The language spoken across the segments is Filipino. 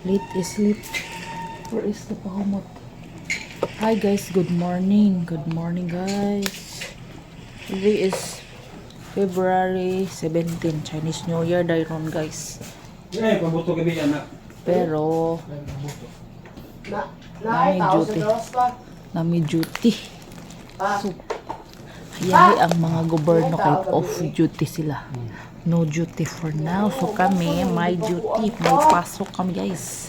Late is late. Where is the pahumot? Hi guys, good morning. Good morning guys. Today is February 17, Chinese New Year dayron guys. Pabuto gabi anak. Pero nami duty. So, hayahi ang mga gobyerno kay off duty sila. No duty for now. So kami, may duty. May pasok kami guys.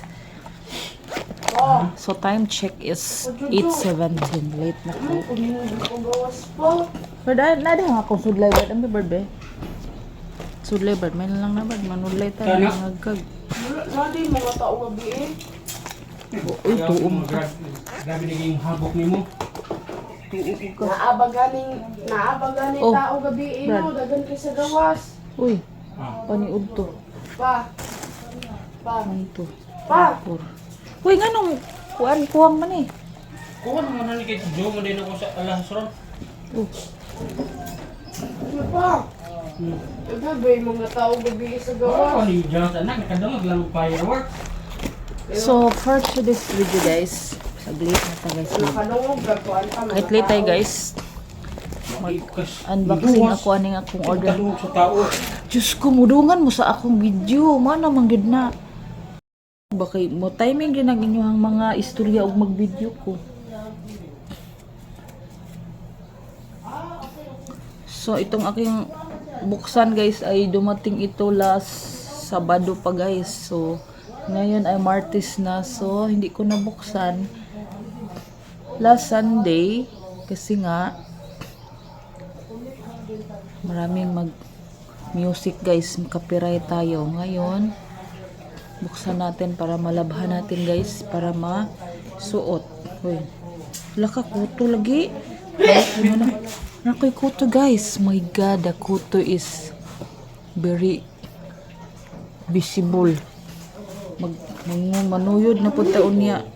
So time check is 8:17. Late na ko. Pero dahil na nga akong sudlay bird. Ang bird sudlay bird. May lang na bird. Manudlay tayo. Nagkag. Lagi mga tao gabi eh. Uy, tuong ka. Grabe naging habok nimo. Naabaganing Oh, tao gabi eh. Brad. No, dagan kay sa gawas. Uy, paniud to. Pa. Ano to? Pa. Uy, nga nung kuwang man eh. Kuha naman na ni kay Joe mo din ako sa alas ron. Ano pa? Gabi mga tao gabi sa Oh, gawas. ni Jones anak nakadungag lang firework. So, for today's video guys, saglit na ta guys. Nakalungog gagawin pa mga Kahit late tayo tao. guys, unboxing ako aning akong order. Kadungog sa tao. Diyos ko, mudungan mo sa akong video. Mana manggid na. Bakit mo timing din ang inyong mga istorya o mag-video ko. So, itong aking buksan guys ay dumating ito last Sabado pa guys. So, ngayon ay Martes na. So, hindi ko nabuksan. Last Sunday, kasi nga, maraming music guys, copyright tayo. Ngayon, buksan natin para malabhan natin guys, para masuot. Uy, laka kuto lagi. Nakoy kuto guys. My God, the kuto is very visible. Manuyod na po taon niya.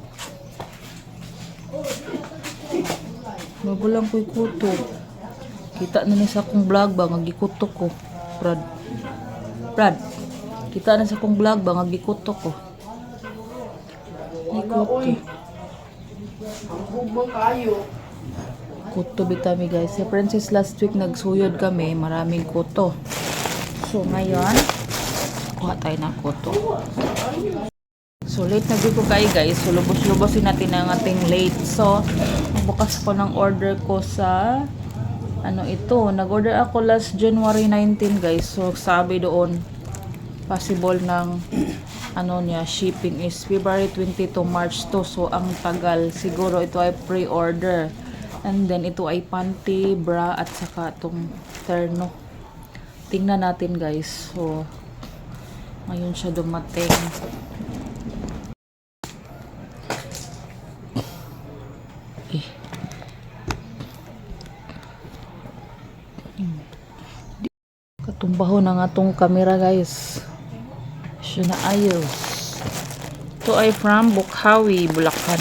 Magulang ko'y kuto. Kita na ni sa akong vlog ba, ngagikuto ko. Brad, kita na sa akong vlog ba, ngagikuto ko. Ay, kuto. Ang hugmang kayo. Kuto bitami guys. Si Princess last week nagsuyod kami, maraming kuto. So ngayon, kuha tayo ng kuto. So late na dito kayo guys. So lubos-lubosin natin ang ating late. So, bukas ko ng order ko sa ano ito. Nag-order ako last January 19 guys. So sabi doon, possible ng ano niya, shipping is February 20 to March 2. So ang tagal. Siguro ito ay pre-order. And then ito ay panty, bra at saka itong terno. Tingnan natin guys. So ngayon siya dumating. Katumbaho na nga tong camera guys. Siya na ayos. Ito ay from Bukhawi, Bulacan.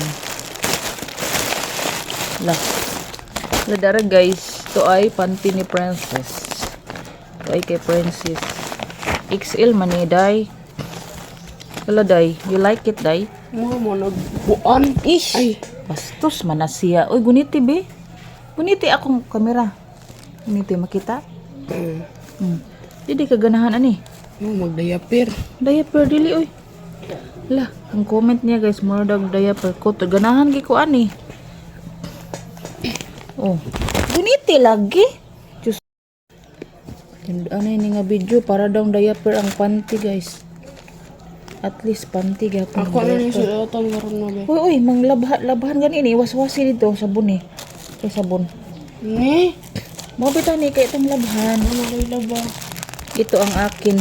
Ladara guys. Ito ay panty ni Princess. Ito ay kay Princess. XL man eh, day. Wala day. You like it, day? Mo nagbuan. Ish! Ay. Bastos man na siya. Uy, guniti be. Guniti akong kamera. Guniti, makita? Hindi ka ganahan ani. Magdayapir. Diaper dili oy. Lah, ang comment niya guys, mura dag diaper ko. Ganahan gi ko ani. Oh, guniti lagi. Diyos. Ano ini nga video para daw diaper ang panty guys. At least panty gapon. Ako na yung suotan meron na be. Uy, labahan ganini, waswasi dito sabon eh. Kay sabon. Ni? Mo bitaw ni kay itong labhan. Ano kayo laba? Ito ang akin.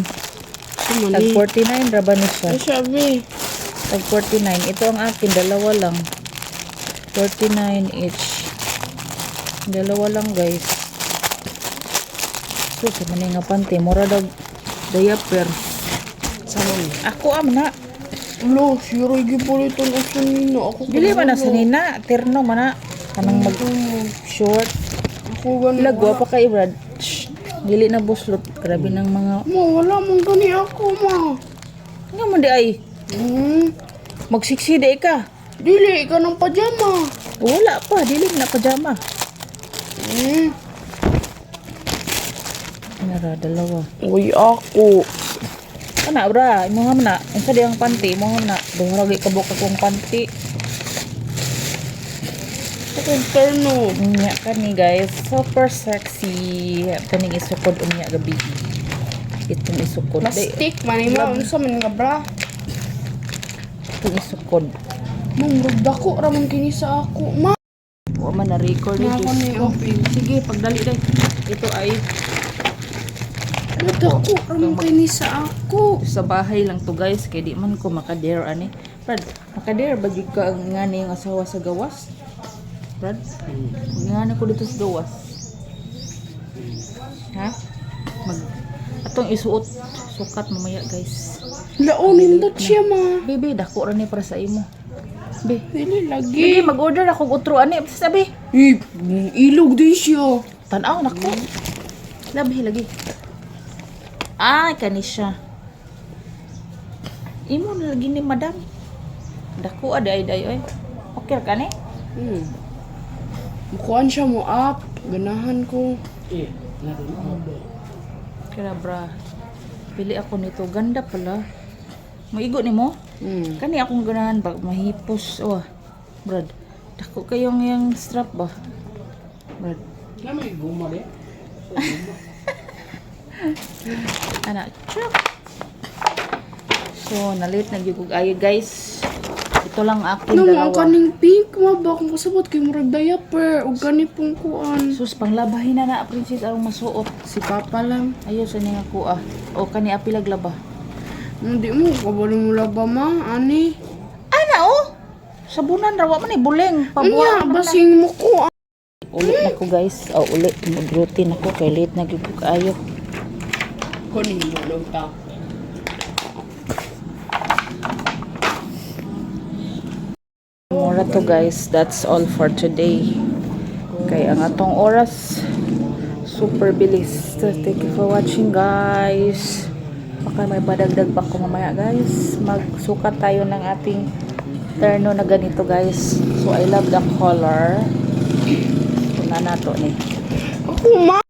Tag Sumali. 49 raba ni siya. Ay sabi. Tag 49. Ito ang akin, dalawa lang. 49 each. Dalawa lang guys. So, sa manay nga panty, mura daw diaper. Sama ni. Ako na. Lo, siro yung gipulitan ako nino. Ako Dili man na sa nina, terno man na. Kanang mag short. Ako ganun. Lagwa pa kay Brad. Shh. Dili na buslot. Grabe ng mga... Ma, wala mong gani ako, ma. Nga mo di ay. Magsikside ka. Dili ka ng pajama. Wala pa, dilim na pajama. Nara, dalawa. Uy, ako. Ana, bra, imo nga na. Unsa di ang panty, imo nga na. Duhurag ikabok akong panty. Akong terno. Unya ka ni guys, super sexy. Kaning isukod unya gabi. Itong isukod. Plastic, manima. Unsa man nga bra? Itong isukod. Ma'am, dako ramon kini sa ako. Ma. Wa man na record Nga ito. ako ni open. Sige, pagdali day. Ito ay Dako ramon kini sa ako. sa bahay lang to guys, kay di man ko makadare ani. Brad, makadare ba jud ka ang ngani ang asawa sa gawas? Brad, ngani ko dito sa gawas. Ha? Mag atong isuot sukat mamaya guys. Laon nindot siya ma. Baby, dako ra ni para sa imo. Be, Dili Sige, lagi. mag-order ako utro ani sabi. Ilog din siya. Tan-aw nako. Labi lagi. Ay, kani siya. Imo na lagi ni madam. Dako aday oy. Okay ka ni? Mukuan siya mo up. Ganahan ko. Kaya bra. Pili ako nito. Ganda pala. Maigo ni mo? Kani akong ganahan ba mahipos. Oh. Brad. Dako kayong yung strap ba? Brad. Kaya may guma de. Anak. Chuk. So, nalit na gyud kog ayo guys. Ito lang akong Nung ang dalawa. kaning pink ma ba kung kasabot kay murag diaper ug kani pong kuan. Sus, panglabahin na princess arong masuot. Si Papa lang. Ayaw sa nga ko O kani apilag laba. Hindi mo kabalo mo laba ma ani. Ana oh. Sabunan rawa man ni buleng. Anya Pabuwa man na. basing mo ko. Ulit na ko guys. Ulit mag-routine ako kay late na gyud ko kaayo. Kunin mo lang ta. Mura to guys. That's all for today. Kay ang atong oras super bilis. So, thank you for watching guys. Baka may padagdag pa ko mamaya guys. Magsukat tayo ng ating terno na ganito guys. So I love the color. Una na to ni. Ako ma.